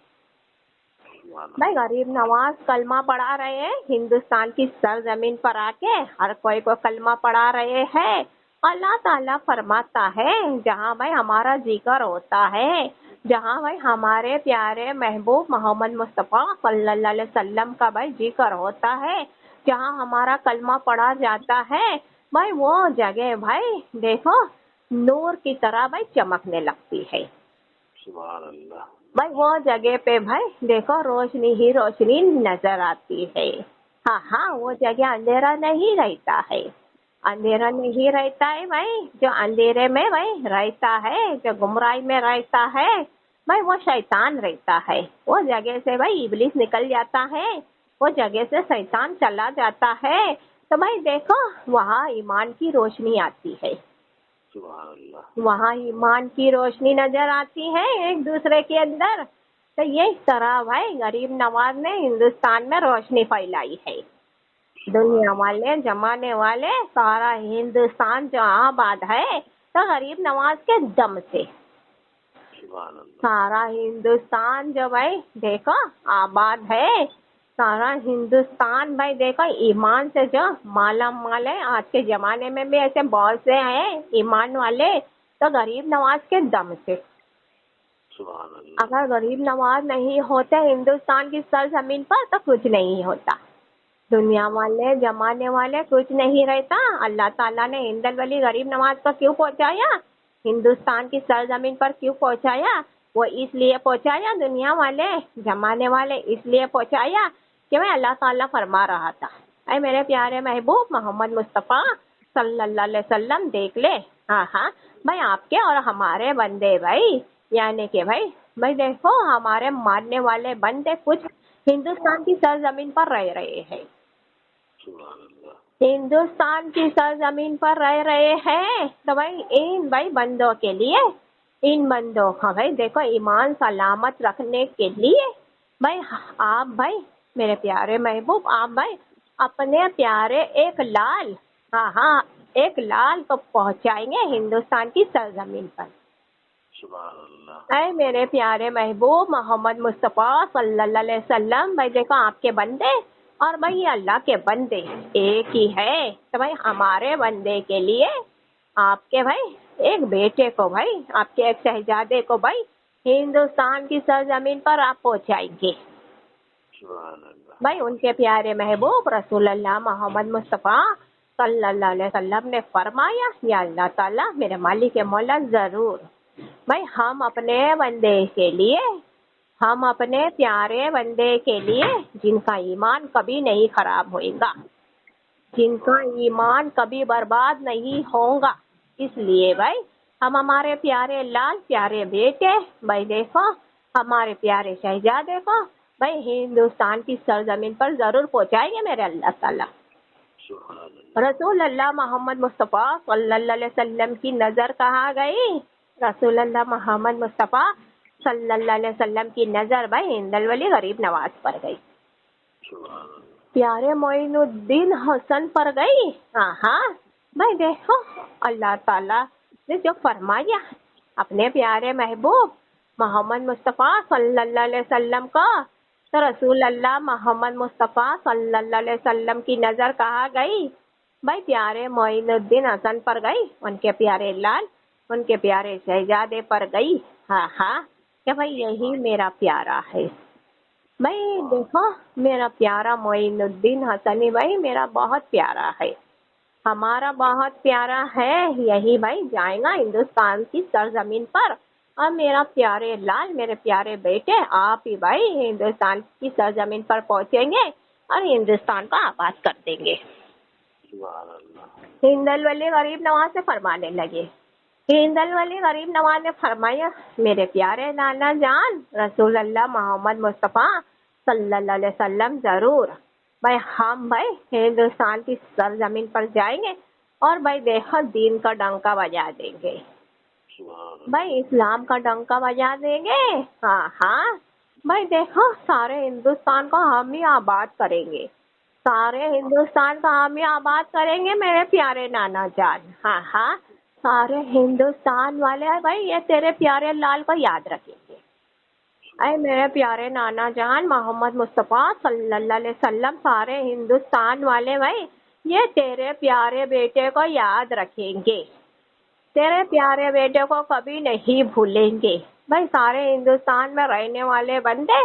بھائی غریب نواز کلمہ پڑھا رہے ہیں ہندوستان کی سرزمین پر آ کے ہر کوئی کو کلمہ پڑھا رہے ہیں. اللہ تعالیٰ فرماتا ہے جہاں بھائی ہمارا ذکر ہوتا ہے جہاں بھائی ہمارے پیارے محبوب محمد مصطفیٰ صلی اللہ علیہ وسلم کا بھائی ذکر ہوتا ہے جہاں ہمارا کلمہ پڑھا جاتا ہے بھائی وہ جگہ بھائی دیکھو نور کی طرح بھائی چمکنے لگتی ہے. سبحان اللہ. بھائی وہ جگہ پہ بھائی دیکھو روشنی ہی روشنی نظر آتی ہے. ہاں وہ جگہ اندھیرا نہیں رہتا ہے. اندھیرا نہیں رہتا ہے بھائی. جو اندھیرے میں بھائی رہتا ہے جو گمراہی میں رہتا ہے بھائی وہ شیطان رہتا ہے. وہ جگہ سے بھائی ابلیس نکل جاتا ہے. وہ جگہ سے شیطان چلا جاتا ہے. تو بھائی دیکھو وہاں ایمان کی روشنی آتی ہے. سبحان اللہ. وہاں ایمان کی روشنی نظر آتی ہے ایک دوسرے کے اندر. تو یہ طرح بھائی غریب نواز نے ہندوستان میں روشنی پھیلائی ہے. دنیا والے زمانے والے سارا ہندوستان جو آباد ہے تو غریب نواز کے دم سے. سبحان اللہ. سارا ہندوستان جو بھائی دیکھو آباد ہے. سارا ہندوستان بھائی دیکھو ایمان سے جو مالا مال ہے. آج کے زمانے میں بھی ایسے بہت سے ہیں ایمان والے تو غریب نواز کے دم سے. سبحان اللہ. اگر غریب نواز نہیں ہوتے ہندوستان کی سرزمین پر تو کچھ نہیں ہوتا. دنیا والے زمانے والے کچھ نہیں رہتا. اللہ تعالیٰ نے ہند الولی غریب نواز کو کیوں پہنچایا ہندوستان کی سرزمین پر کیوں پہنچایا؟ وہ اس لیے پہنچایا دنیا والے زمانے والے اس لیے پہنچایا کہ میں اللہ تعالیٰ فرما رہا تھا اے میرے پیارے محبوب محمد مصطفیٰ صلی اللہ علیہ وسلم دیکھ لے. ہاں بھائی آپ کے اور ہمارے بندے بھائی یعنی کہ بھائی دیکھو ہمارے ماننے والے بندے کچھ ہندوستان کی سرزمین پر رہ رہے ہیں. سبحان اللہ. ہندوستان کی سرزمین پر رہ رہے ہیں تو بھائی ان بھائی بندوں کے لیے ان بندوں کا بھائی دیکھو ایمان سلامت رکھنے کے لیے بھائی آپ بھائی میرے پیارے محبوب آپ بھائی اپنے پیارے ایک لال ایک لال کو پہنچائیں گے ہندوستان کی سرزمین پر. سبحان اللہ. اے میرے پیارے محبوب محمد مصطفیٰ صلی اللہ علیہ وسلم بھائی دیکھو آپ کے بندے اور بھائی یہ اللہ کے بندے ایک ہی ہے. تو بھائی ہمارے بندے کے لیے آپ کے بھائی ایک بیٹے کو بھائی آپ کے ایک شہزادے کو بھائی ہندوستان کی سرزمین پر آپ پہنچائیں گے. سبحان اللہ. بھائی ان کے پیارے محبوب رسول اللہ محمد مصطفیٰ صلی اللہ علیہ وسلم نے فرمایا یا اللہ تعالیٰ میرے مالک مولا ضرور بھائی ہم اپنے بندے کے لیے ہم اپنے پیارے بندے کے لیے جن کا ایمان کبھی نہیں خراب ہوئے گا جن کا ایمان کبھی برباد نہیں ہوگا اس لیے بھائی ہم ہمارے پیارے لال پیارے بیٹے بھائی دیکھو ہمارے پیارے شہزادے کو بھائی ہندوستان کی سرزمین پر ضرور پہنچائیں گے میرے اللہ تعالیٰ. رسول اللہ محمد مصطفیٰ صلی اللہ علیہ وسلم کی نظر کہاں گئی؟ رسول اللہ محمد مصطفیٰ صلی اللہ علیہ وسلم کی نظر بھائی ہند الولی غریب نواز پر گئی. پیارے معین الدین حسن پر گئی. بھائی دیکھو اللہ تعالیٰ نے جو فرمایا اپنے پیارے محبوب محمد مصطفیٰ صلی اللہ علیہ وسلم کا تو رسول اللہ محمد مصطفیٰ صلی اللہ علیہ وسلم کی نظر کہاں گئی؟ بھائی پیارے معین الدین حسن پر گئی، ان کے پیارے لال، ان کے پیارے شہزادے پر گئی۔ ہاں ہاں کہ بھائی یہی میرا پیارا ہے۔ بھائی دیکھو میرا پیارا معین الدین حسنی بھائی میرا بہت پیارا ہے، ہمارا بہت پیارا ہے، یہی بھائی جائیں گا ہندوستان کی سرزمین پر، اور میرا پیارے لال، میرے پیارے بیٹے، آپ ہی بھائی ہندوستان کی سرزمین پر پہنچیں گے اور ہندوستان کو آباد کر دیں گے۔ سبحان اللہ۔ ہند الولی غریب نواز سے فرمانے لگے، ہند الولی غریب نواز نے فرمایا میرے پیارے نانا جان رسول اللہ محمد مصطفیٰ صلی اللہ علیہ وسلم ضرور بھائی ہم بھائی ہندوستان کی سرزمین پر جائیں گے اور بھائی دیکھو دین کا ڈنکا بجا دیں گے، بھائی اسلام کا ڈنکا بجا دیں گے۔ ہاں ہاں بھائی دیکھو سارے ہندوستان کو ہم ہی آباد کریں گے، سارے ہندوستان کو ہم ہی آباد کریں گے میرے پیارے نانا جان۔ ہاں ہاں سارے ہندوستان والے بھائی یہ تیرے پیارے لال کو یاد رکھیں گے۔ اے میرے پیارے نانا جان محمد مصطفیٰ صلی اللہ علیہ وسلم، سارے ہندوستان والے بھائی یہ تیرے پیارے بیٹے کو یاد رکھیں گے، تیرے پیارے بیٹے کو کبھی نہیں بھولیں گے۔ بھائی سارے ہندوستان میں رہنے والے بندے،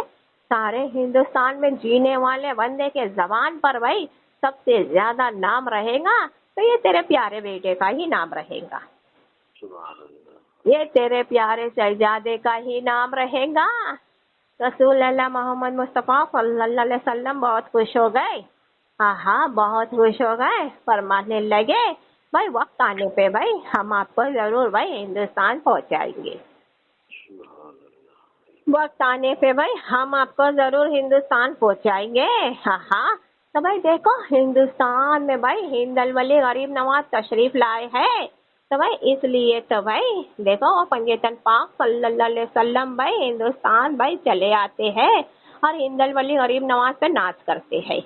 سارے ہندوستان میں جینے والے بندے کے زبان پر بھائی سب سے زیادہ نام رہے گا تو یہ تیرے پیارے بیٹے کا ہی نام رہے گا، یہ تیرے پیارے شہزادے کا ہی نام رہے گا۔ رسول اللہ محمد مصطفیٰ صلی اللہ علیہ وسلم بہت خوش ہو گئے، ہاں ہاں بہت خوش ہو گئے، فرمانے لگے بھائی وقت آنے پہ بھائی ہم آپ کو ضرور بھائی ہندوستان پہنچائیں گے، وقت آنے پہ بھائی ہم آپ کو ضرور ہندوستان پہنچائیں گے۔ ہاں ہاں تو بھائی دیکھو ہندوستان میں بھائی ہند الولی غریب نواز تشریف لائے ہیں، تو بھائی اس لیے تو بھائی دیکھو پنجتن پاک صلی اللہ علیہ وسلم بھائی ہندوستان بھائی چلے آتے ہیں اور ہند الولی غریب نواز پہ ناز کرتے ہیں۔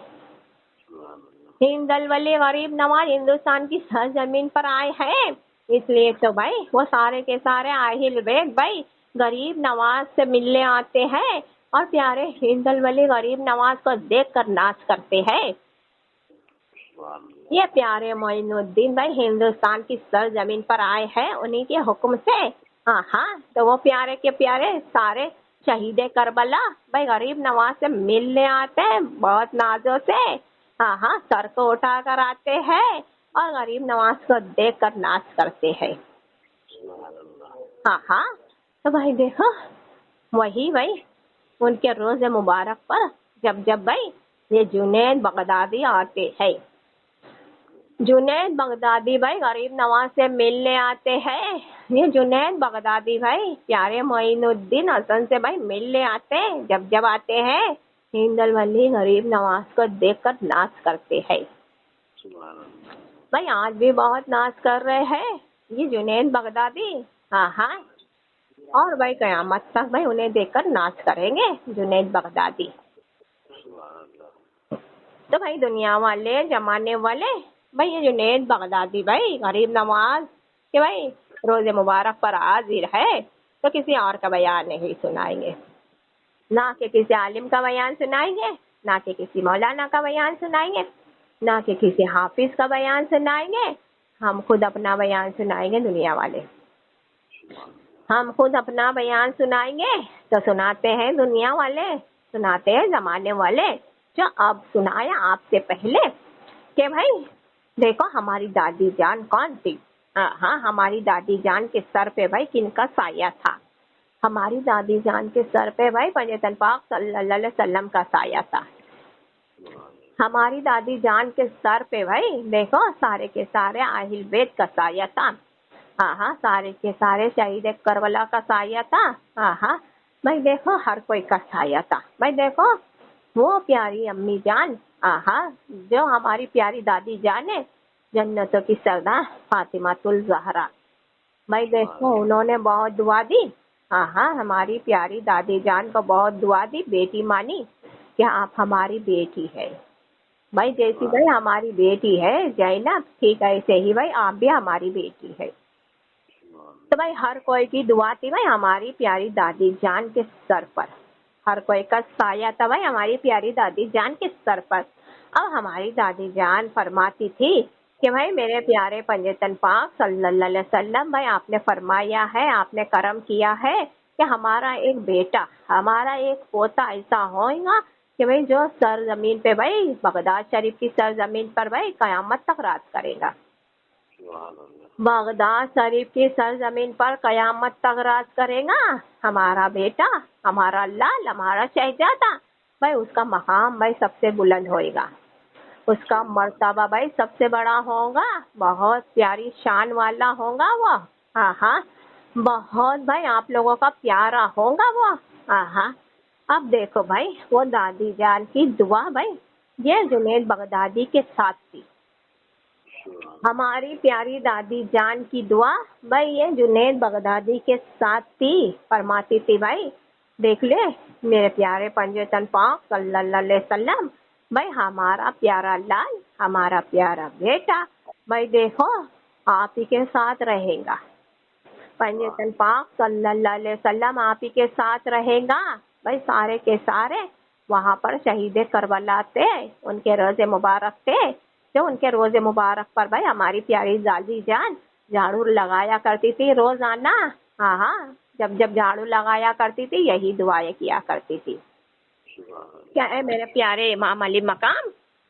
ہند الولی غریب نواز ہندوستان کی سرزمین پر آئے ہیں، اس لیے تو بھائی وہ سارے کے سارے اہل بیت بھائی غریب نواز سے ملنے آتے ہیں اور پیارے ہند الولی غریب نواز کو دیکھ کر ناز کرتے ہیں۔ یہ پیارے معین الدین بھائی ہندوستان کی سرزمین پر آئے ہیں انہی کے حکم سے۔ ہاں ہاں تو وہ پیارے کے پیارے سارے شہید کربلا بھائی غریب نواز سے ملنے آتے ہیں بہت نازوں سے، ہاں ہاں سر کو اٹھا کر آتے ہیں اور غریب نواز کو دیکھ کر ناز کرتے ہیں۔ ہاں ہاں تو بھائی دیکھو وہی بھائی ان کے روز مبارک پر جب بھائی یہ جنید بغدادی آتے ہیں، جنید بغدادی بھائی غریب نواز سے ملنے آتے ہیں، یہ جنید بغدادی بھائی پیارے معین الدین حسن سے بھائی ملنے آتے ہیں، جب آتے ہیں ہند الولی غریب نواز کو دیکھ کر ناز کرتے ہیں۔ بھائی آج بھی بہت ناز کر رہے ہیں یہ جنید بغدادی، ہاں ہاں اور بھائی قیامت تک بھائی انہیں دیکھ کر ناز کریں گے جنید بغدادی۔ تو بھائی دنیا والے زمانے والے بھائی یہ جنید بغدادی بھائی غریب نواز کہ بھائی روز مبارک پر حاضر ہے تو کسی اور کا بیان نہیں سنائیں گے، نہ کہ کسی عالم کا بیان سنائیں گے، نہ کہ کسی مولانا کا بیان سنائیں گے، نہ کہ کسی حافظ کا بیان سنائیں گے، ہم خود اپنا بیان سنائیں گے دنیا والے، ہم خود اپنا بیان سنائیں گے۔ تو سناتے ہیں دنیا والے، سناتے ہیں زمانے والے جو اب سنایا آپ سے پہلے کہ بھائی دیکھو ہماری دادی جان کون تھی، ہاں ہماری دادی جان کے سر پہ بھائی کن کا سایہ تھا، ہماری دادی جان کے سر پہ بھائی پنجتن پاک صلی اللہ علیہ وسلم کا سایہ تھا، ہماری دادی جان کے سر پہ بھائی دیکھو سارے کے سارے اہل بیت کا سایہ تھا، ہاں ہاں سارے کے سارے شہید کربلا کا سایہ تھا، ہاں ہاں بھائی دیکھو ہر کوئی کا سایہ تھا۔ بھائی دیکھو وہ پیاری امی جان، ہاں ہاں جو ہماری پیاری دادی جان ہے جنتوں کی سردار فاطمہ الزہرا، بھائی دیکھو انہوں نے بہت دعا دی، ہاں ہاں ہماری پیاری دادی جان کو بہت دعا دی، بیٹی مانی کہ آپ ہماری بیٹی ہے، بھائی جیسی بھائی ہماری بیٹی ہے زینب ٹھیک ایسے ہی بھائی آپ بھی ہماری بیٹی ہے۔ تو بھائی ہر کوئی کی دعا تھی بھائی ہماری پیاری دادی جان کے سر پر، ہر کوئی کا سایہ تھا بھائی ہماری پیاری دادی جان کے سر پر. اب ہماری دادی جان فرماتی تھی کہ بھائی میرے پیارے پنجتن پاک صلی اللہ علیہ وسلم، بھائی آپ نے فرمایا ہے، آپ نے کرم کیا ہے کہ ہمارا ایک بیٹا، ہمارا ایک پوتا ایسا ہوگا کہ بھائی جو سرزمین پہ بھائی بغداد شریف کی سرزمین پر بھائی قیامت تک راج کرے گا. بغداد شریف کی سرزمین پر قیامت تک راج کرے گا ہمارا بیٹا، ہمارا لال، ہمارا شہزادہ. بھائی اس کا مقام بھائی سب سے بلند ہوئے گا، اس کا مرتبہ بھائی سب سے بڑا ہوگا، بہت پیاری شان والا ہوگا وہ. ہاں ہاں، بہت بھائی آپ لوگوں کا پیارا ہوگا وہ. ہاں ہاں. اب دیکھو بھائی وہ دادی جان کی دعا بھائی یہ جنید بغدادی کے ساتھ تھی. ہماری پیاری دادی جان کی دعا بھائی یہ جنید بغدادی کے ساتھ تھی. فرماتی تھی بھائی دیکھ لے میرے پیارے پنجتن پاک صلی اللہ علیہ وسلم، بھائی ہمارا پیارا لال، ہمارا پیارا بیٹا بھائی دیکھو آپ ہی کے ساتھ رہے گا. پنجتن پاک صلی اللہ علیہ وسلم آپ ہی کے ساتھ رہے گا. بھائی سارے کے سارے وہاں پر شہید کربلا تھے، ان کے روزے مبارک تھے، جو ان کے روزے مبارک پر بھائی ہماری پیاری دادی جان جھاڑو لگایا کرتی تھی روزانہ. ہاں ہاں، جب جب جھاڑو لگایا کرتی تھی یہی دعائیں کیا کرتی تھی. کیا ہے میرے پیارے امام علی مقام،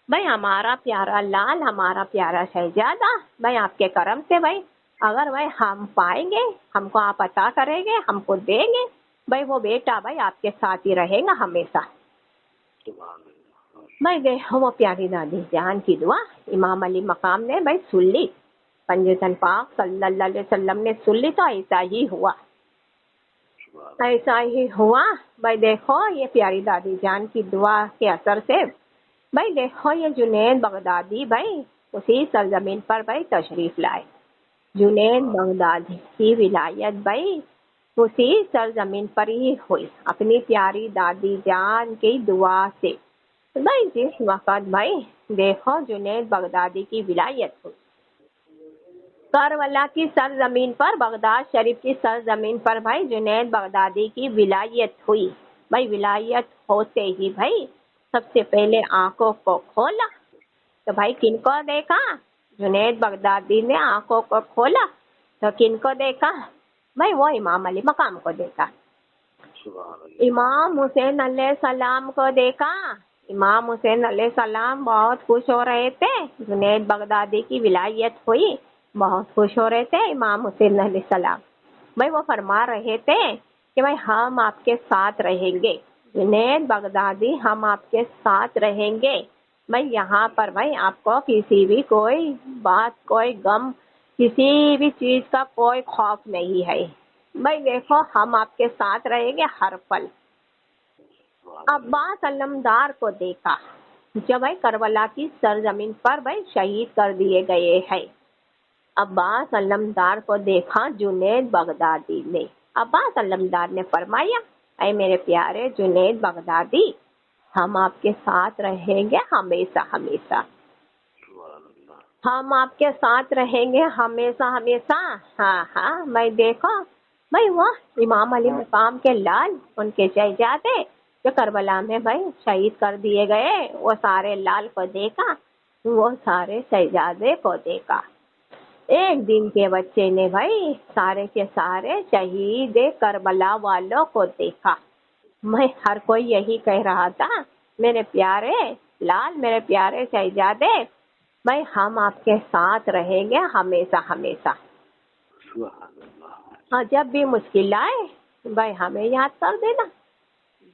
بھائی ہمارا پیارا لال، ہمارا پیارا شہزادہ بھائی آپ کے کرم سے بھائی اگر بھائی ہم پائیں گے، ہم کو آپ عطا کریں گے، ہم کو دیں گے، بھائی وہ بیٹا بھائی آپ کے ساتھ ہی رہے گا ہمیشہ. بھائی دیکھو وہ پیاری دادی جان کی دعا امام علی مقام نے بھائی سن لی، پنجتن پاک صلی اللہ علیہ وسلم نے سن لی، تو ایسا ہی ہوا، ایسا ہی ہوا. بھائی دیکھو یہ پیاری دادی جان کی دعا کے اثر سے بھائی دیکھو یہ جنید بغدادی بھائی اسی سرزمین پر بھائی تشریف لائے. جنید بغدادی کی ولایت بھائی اسی سرزمین پر ہی ہوئی اپنی پیاری دادی جان کی دعا سے. بھائی جس وقت بھائی دیکھو جنید بغدادی کی ولایت ہوئی کربلا کی سرزمین پر، بغداد شریف کی سرزمین پر بھائی جنید بغدادی کی ولایت ہوئی. بھائی ولایت ہوتے ہی بھائی سب سے پہلے آنکھوں کو کھولا تو بھائی کن کو دیکھا؟ جنید بغدادی نے آنکھوں کو کھولا تو کن کو دیکھا؟ بھائی وہ امام علی مقام کو دیکھا، امام حسین علیہ السلام کو دیکھا. امام حسین علیہ السلام بہت خوش ہو رہے تھے، جنید بغدادی کی ولایت ہوئی، بہت خوش ہو رہے تھے امام حسین علیہ السلام. بھائی وہ فرما رہے تھے کہ بھائی ہم آپ کے ساتھ رہیں گے، جنید بغدادی ہم آپ کے ساتھ رہیں گے. بھائی یہاں پر بھائی آپ کو کسی بھی کوئی بات، کوئی غم، کسی بھی چیز کا کوئی خوف نہیں ہے. بھائی دیکھو ہم آپ کے ساتھ رہیں گے ہر پل. عباس علمدار کو دیکھا جو بھائی کربلا کی سرزمین پر بھائی شہید کر دیے گئے ہیں. عباس علمدار کو دیکھا جنید بغدادی نے. عباس علمدار نے فرمایا اے میرے پیارے جنید بغدادی ہم آپ کے ساتھ رہیں گے ہمیشہ ہمیشہ، ہم آپ کے ساتھ رہیں گے ہمیشہ ہمیشہ. ہاں ہاں. میں دیکھو بھائی وہ امام علی مقام کے لال، ان کے شہزادے جو کربلا میں بھائی شہید کر دیے گئے، وہ سارے لال کو دیکھا، وہ سارے شہزادے کو دیکھا. ایک دن کے بچے نے بھائی سارے کے سارے شہید کربلا والوں کو دیکھا. میں ہر کوئی یہی کہہ رہا تھا میرے پیارے لال، میرے پیارے شہزادے بھائی ہم آپ کے ساتھ رہیں گے ہمیشہ ہمیشہ. ہاں جب بھی مشکل آئے بھائی ہمیں یاد کر دینا،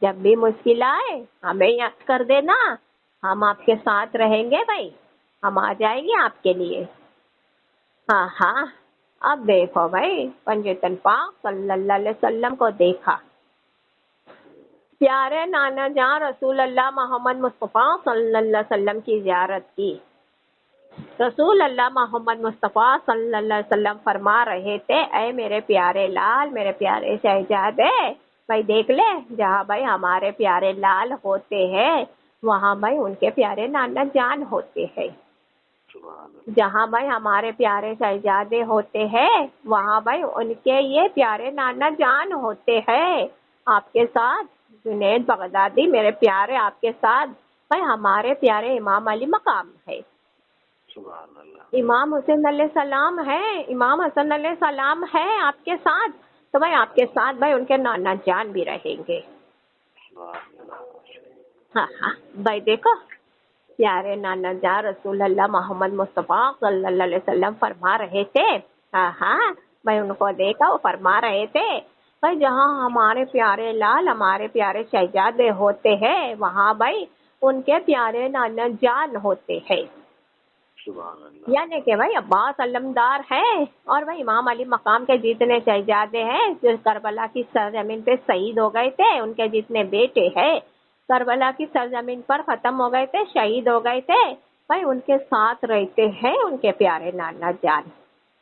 جب بھی مشکل آئے ہمیں یاد کر دینا، ہم آپ کے ساتھ رہیں گے بھائی، ہم آ جائیں گے آپ کے لیے. ہاں ہاں. اب دیکھو بھائی پنجتن پاک صلی اللہ علیہ وسلم کو دیکھا، پیارے نانا جان رسول اللہ محمد مصطفیٰ صلی اللہ علیہ وسلم کی زیارت کی. رسول اللہ محمد مصطفیٰ صلی اللہ علیہ وسلم فرما رہے تھے اے میرے پیارے لال، میرے پیارے شہزادے بھائی دیکھ لے جہاں بھائی ہمارے پیارے لال ہوتے ہیں وہاں بھائی ان کے پیارے نانا جان ہوتے ہیں، جہاں بھائی ہمارے پیارے شہزادے ہوتے ہیں وہاں بھائی ان کے یہ پیارے نانا جان ہوتے ہیں. آپ کے ساتھ جنید بغدادی میرے پیارے آپ کے ساتھ بھائی ہمارے پیارے امام علی مقام ہے، سبحان اللہ، امام حسین علیہ السلام ہے، امام حسن علیہ السلام ہے آپ کے ساتھ، تو بھائی آپ کے ساتھ بھائی ان کے نانا جان بھی رہیں گے۔ سبحان اللہ، ہاں ہاں بھائی دیکھو پیارے نانا جان رسول اللہ محمد مصطفیٰ صلی اللہ علیہ وسلم فرما رہے تھے، ہاں ہاں بھائی ان کو دیکھا وہ فرما رہے تھے بھائی جہاں ہمارے پیارے لال ہمارے پیارے شہزادے ہوتے ہیں وہاں بھائی ان کے پیارے نانا جان ہوتے ہیں، سبحان اللہ، یعنی کہ بھائی عباس علمدار ہے اور بھائی امام علی مقام کے جتنے شہزادے ہیں جو کربلا کی سرزمین پہ شہید ہو گئے تھے، ان کے جتنے بیٹے ہیں کربلا کی سرزمین پر ختم ہو گئے تھے، شہید ہو گئے تھے، بھائی ان کے ساتھ رہتے ہیں ان کے پیارے نانا جان۔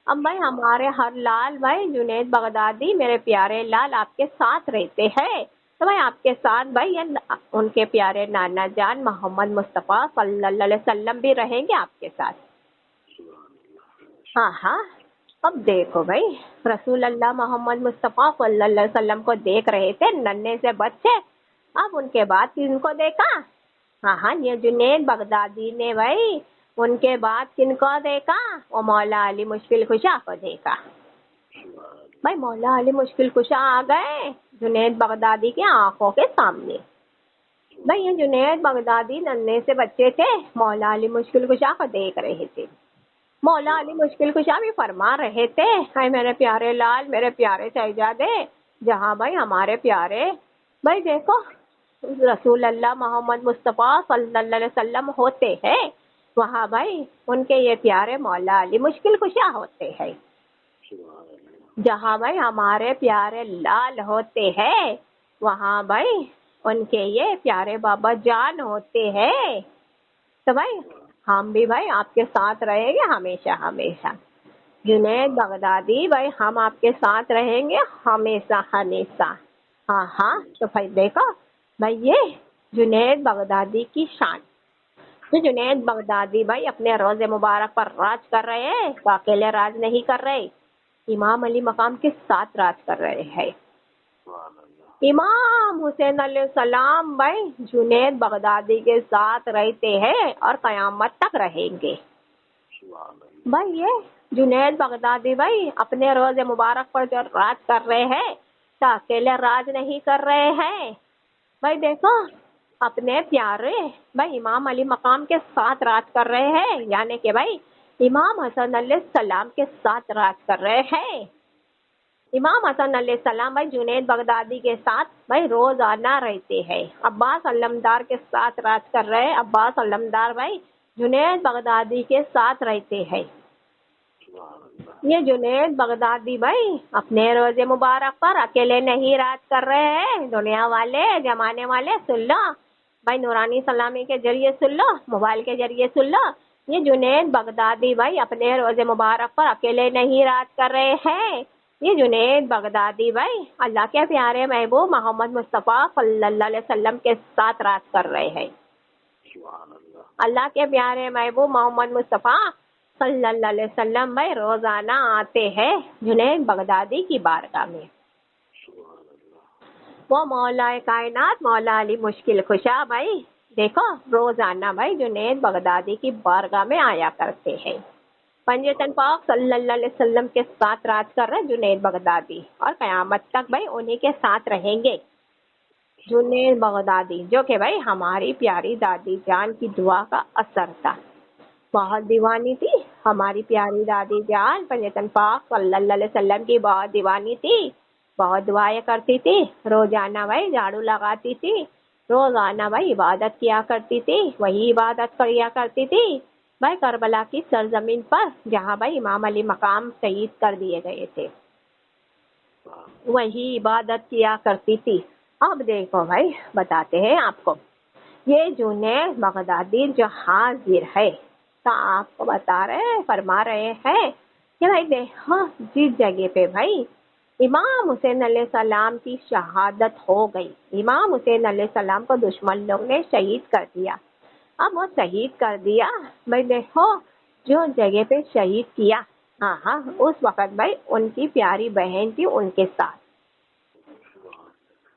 اب بھائی ہمارے ہر لال بھائی جنید بغدادی میرے پیارے لال آپ کے ساتھ رہتے ہیں، تو بھائی آپ کے ساتھ بھائی ان کے پیارے نانا جان محمد مصطفیٰ صلی اللہ علیہ وسلم بھی رہیں گے آپ کے ساتھ۔ ہاں ہاں اب دیکھو بھائی رسول اللہ محمد مصطفیٰ صلی اللہ علیہ وسلم کو دیکھ رہے تھے ننھے سے بچے، اب ان کے بعد کن کو دیکھا؟ ہاں ہاں یہ جنید بغدادی نے بھائی ان کے بعد کن کو دیکھا؟ وہ مولا علی مشکل کشا کو دیکھا۔ بھائی مولا علی مشکل کشا آ گئے جنید بغدادی کی آنکھوں کے سامنے۔ بھائی یہ جنید بغدادی ننھے سے بچے تھے، مولا علی مشکل کشا کو دیکھ رہے تھے، مولا علی مشکل کشا بھی فرما رہے تھے اے میرے پیارے لال میرے پیارے شہزادے جہاں بھائی ہمارے پیارے بھائی دیکھو رسول اللہ محمد مصطفیٰ صلی اللہ علیہ وسلم ہوتے ہیں وہاں بھائی ان کے یہ پیارے مولا علی مشکل کشا ہوتے ہیں، جہاں بھائی ہمارے پیارے لال ہوتے ہیں وہاں بھائی ان کے یہ پیارے بابا جان ہوتے ہیں، تو بھائی ہم بھی بھائی آپ کے ساتھ رہیں گے ہمیشہ ہمیشہ، جنید بغدادی بھائی ہم آپ کے ساتھ رہیں گے ہمیشہ ہمیشہ۔ ہاں ہاں تو بھائی دیکھو بھائی یہ جنید بغدادی کی شان، تو جنید بغدادی بھائی اپنے روز مبارک پر راج کر رہے ہیں تو اکیلے راج نہیں کر رہے، امام علی مقام کے ساتھ راج کر رہے ہیں، امام حسین علیہ السلام بھائی جنید بغدادی کے ساتھ رہتے ہیں اور قیامت تک رہیں گے۔ بھائی یہ جنید بغدادی بھائی اپنے روز مبارک پر جو راج کر رہے ہیں تو اکیلے راج نہیں کر رہے ہیں، بھائی دیکھو اپنے پیارے بھائی امام علی مقام کے ساتھ راج کر رہے ہیں، یعنی کہ بھائی امام حسن علیہ السلام کے ساتھ راج کر رہے ہیں، امام حسن علیہ السلام بھائی جنید بغدادی کے ساتھ بھائی روزانہ رہتے ہیں، عباس علمدار کے ساتھ راج کر رہے ہیں، عباس علمدار بھائی جنید بغدادی کے ساتھ رہتے ہیں، یہ جنید بغدادی بھائی اپنے روز مبارک پر اکیلے نہیں راج کر رہے ہیں، دنیا والے زمانے والے سن لو بھائی نورانی سلامی کے ذریعے سن لو موبائل کے ذریعے سن لو، یہ جنید بغدادی بھائی اپنے روز مبارک پر اکیلے نہیں راج کر رہے ہیں، یہ جنید بغدادی بھائی اللہ کے پیارے محبوب محمد مصطفیٰ صلی اللہ علیہ وسلم کے ساتھ راج کر رہے ہیں، اللہ کے پیارے محبوب محمد مصطفیٰ صلی اللہ علیہ وسلم بھائی روزانہ آتے ہیں جنید بغدادی کی بارگاہ میں، وہ مولا کائنات مولا علی مشکل کشا بھائی دیکھو روزانہ بھائی جنید بغدادی کی بارگاہ میں آیا کرتے ہیں، پنجتن پاک صلی اللہ علیہ وسلم کے ساتھ راج کر رہے جنید بغدادی اور قیامت تک بھائی انہی کے ساتھ رہیں گے، جنید بغدادی جو کہ بھائی ہماری پیاری دادی جان کی دعا کا اثر تھا، بہت دیوانی تھی ہماری پیاری دادی جان پنجتن پاک صلی اللہ علیہ وسلم کی بہت دیوانی تھی، بہت دعائیں کرتی تھی، روزانہ بھائی جھاڑو لگاتی تھی، روزانہ بھائی عبادت کیا کرتی تھی، وہی عبادت کیا کرتی تھی بھائی کربلا کی سرزمین پر جہاں بھائی امام علی مقام شہید کر دیے گئے تھے، وہی عبادت کیا کرتی تھی۔ اب دیکھو بھائی بتاتے ہیں آپ کو یہ جنید بغدادی جو حاضر ہے تو آپ کو بتا رہے فرما رہے ہیں کہ بھائی دیکھو جس جگہ پہ بھائی امام حسین علیہ السلام کی شہادت ہو گئی، امام حسین علیہ السلام کو دشمن لوگ نے شہید کر دیا، اب وہ شہید کر دیا بھائی دیکھو جو جگہ پہ شہید کیا ہاں ہاں اس وقت بھائی ان کی پیاری بہن تھی ان کے ساتھ،